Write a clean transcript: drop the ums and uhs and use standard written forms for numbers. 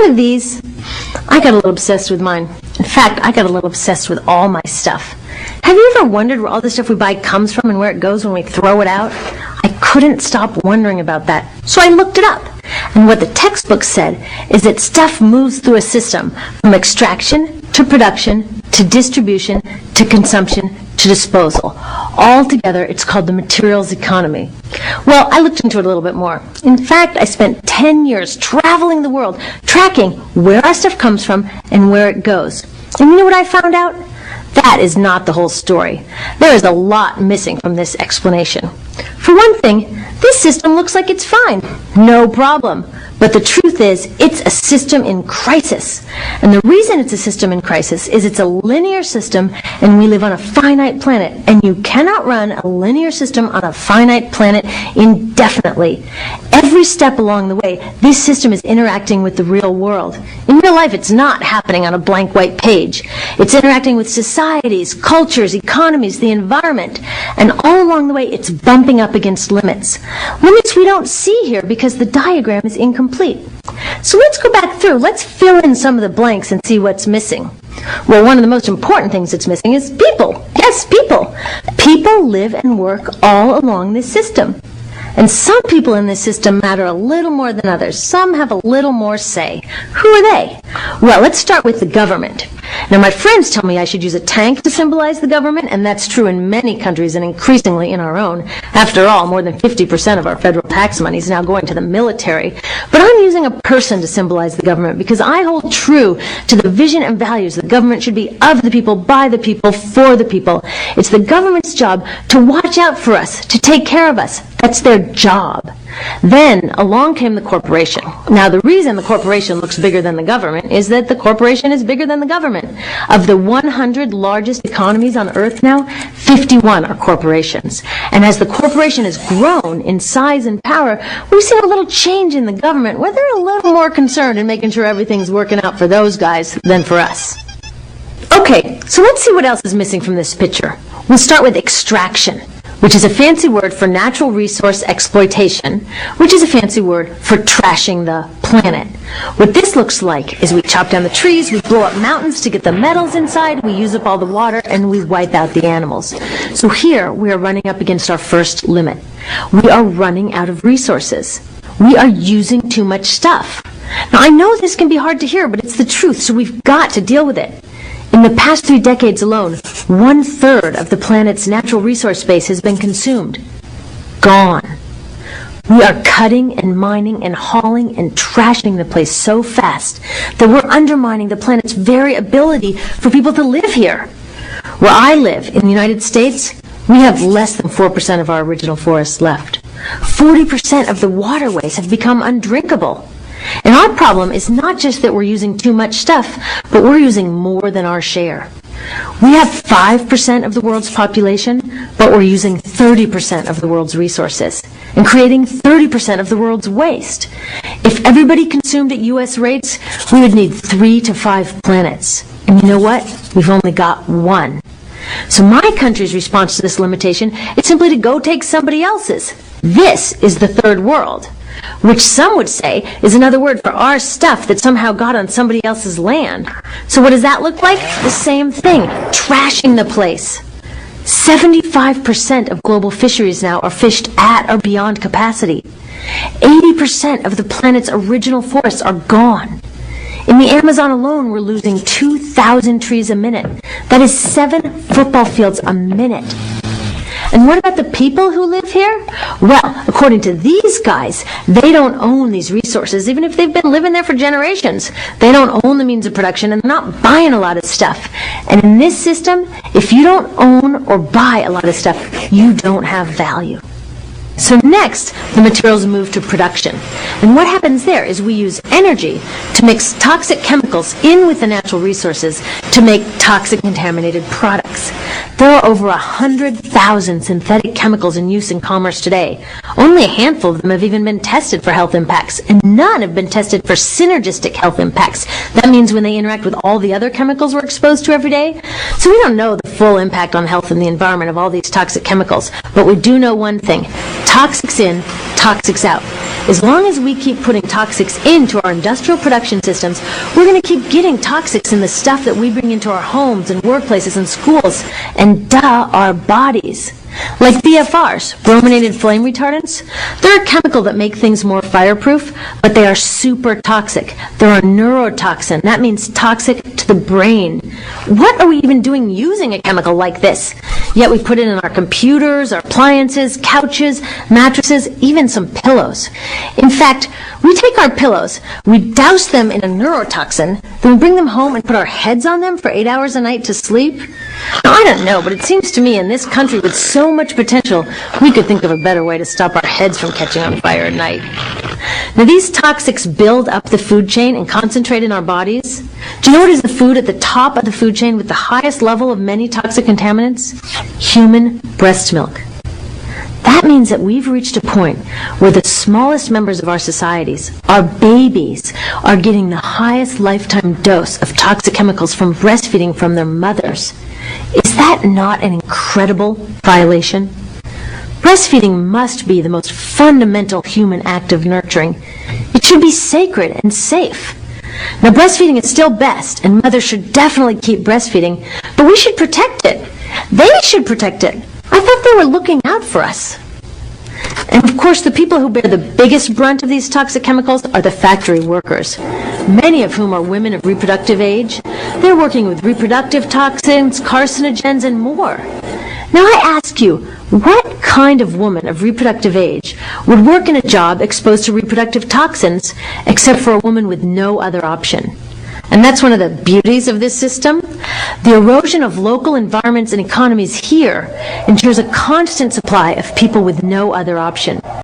One of these, I got a little obsessed with mine. In fact, I got a little obsessed with all my stuff. Have you ever wondered where all the stuff we buy comes from and where it goes when we throw it out? I couldn't stop wondering about that, so I looked it up. And what the textbook said is that stuff moves through a system from extraction to production to distribution to consumption to disposal. Altogether, it's called the materials economy. Well, I looked into it a little bit more. In fact, I spent 10 years traveling the world, tracking where our stuff comes from and where it goes. And you know what I found out? That is not the whole story. There is a lot missing from this explanation. For one thing, this system looks like it's fine. No problem. But the truth is, it's a system in crisis. And the reason it's a system in crisis is it's a linear system and we live on a finite planet. And you cannot run a linear system on a finite planet indefinitely. Every step along the way, this system is interacting with the real world. In real life, it's not happening on a blank white page. It's interacting with societies, cultures, economies, the environment. And all along the way, it's bumping up against limits. Limits we don't see here because the diagram is incomplete. So let's go back through. Let's fill in some of the blanks and see what's missing. Well, one of the most important things that's missing is people. Yes, people. People live and work all along this system. And some people in this system matter a little more than others. Some have a little more say. Who are they? Well, let's start with the government. Now, my friends tell me I should use a tank to symbolize the government, and that's true in many countries and increasingly in our own. After all, more than 50% of our federal tax money is now going to the military. But I'm using a person to symbolize the government because I hold true to the vision and values that government should be of the people, by the people, for the people. It's the government's job to watch out for us, to take care of us. That's their job. Then along came the corporation. Now, the reason the corporation looks bigger than the government is that the corporation is bigger than the government. Of the 100 largest economies on Earth now, 51 are corporations. And as the corporation has grown in size and power, we've seen a little change in the government where they're a little more concerned in making sure everything's working out for those guys than for us. Okay, so let's see what else is missing from this picture. We'll start with extraction, which is a fancy word for natural resource exploitation, which is a fancy word for trashing the planet. What this looks like is we chop down the trees, we blow up mountains to get the metals inside, we use up all the water, and we wipe out the animals. So here we are running up against our first limit. We are running out of resources. We are using too much stuff. Now, I know this can be hard to hear, but it's the truth, so we've got to deal with it. In the past 3 decades alone, 1/3 of the planet's natural resource base has been consumed. Gone. We are cutting and mining and hauling and trashing the place so fast that we're undermining the planet's very ability for people to live here. Where I live, in the United States, we have less than 4% of our original forests left. 40% of the waterways have become undrinkable. And our problem is not just that we're using too much stuff, but we're using more than our share. We have 5% of the world's population, but we're using 30% of the world's resources and creating 30% of the world's waste. If everybody consumed at U.S. rates, we would need 3 to 5 planets. And you know what? We've only got 1. So my country's response to this limitation is simply to go take somebody else's. This is the third world, which some would say is another word for our stuff that somehow got on somebody else's land. So what does that look like? The same thing, trashing the place. 75% of global fisheries now are fished at or beyond capacity. 80% of the planet's original forests are gone. In the Amazon alone, we're losing 2,000 trees a minute. That is 7 football fields a minute. And what about the people who live here? Well, according to these guys, they don't own these resources, even if they've been living there for generations. They don't own the means of production, and they're not buying a lot of stuff. And in this system, if you don't own or buy a lot of stuff, you don't have value. So next, the materials move to production. And what happens there is we use energy to mix toxic chemicals in with the natural resources to make toxic contaminated products. There are over 100,000 synthetic chemicals in use in commerce today. Only a handful of them have even been tested for health impacts, and none have been tested for synergistic health impacts. That means when they interact with all the other chemicals we're exposed to every day. So we don't know the full impact on health and the environment of all these toxic chemicals, but we do know one thing: toxics in, toxics out. As long as we keep putting toxics into our industrial production systems, we're going to keep getting toxics in the stuff that we bring into our homes and workplaces and schools and, our bodies. Like BFRs, brominated flame retardants, they're a chemical that make things more fireproof, but they are super toxic. They're a neurotoxin. That means toxic to the brain. What are we even doing using a chemical like this? Yet we put it in our computers, our appliances, couches, mattresses, even some pillows. In fact, we take our pillows, we douse them in a neurotoxin, then we bring them home and put our heads on them for 8 hours a night to sleep. Now, I don't know, but it seems to me in this country with so much potential, we could think of a better way to stop our heads from catching on fire at night. Now, these toxics build up the food chain and concentrate in our bodies. Do you know what is the food at the top of the food chain with the highest level of many toxic contaminants? Human breast milk. That means that we've reached a point where the smallest members of our societies, our babies, are getting the highest lifetime dose of toxic chemicals from breastfeeding from their mothers. Is that not an incredible violation? Breastfeeding must be the most fundamental human act of nurturing. It should be sacred and safe. Now, breastfeeding is still best, and mothers should definitely keep breastfeeding, but we should protect it. They should protect it. I thought they were looking out for us. And of course, the people who bear the biggest brunt of these toxic chemicals are the factory workers, many of whom are women of reproductive age. They're working with reproductive toxins, carcinogens, and more. Now I ask you, what kind of woman of reproductive age would work in a job exposed to reproductive toxins except for a woman with no other option? And that's one of the beauties of this system. The erosion of local environments and economies here ensures a constant supply of people with no other option.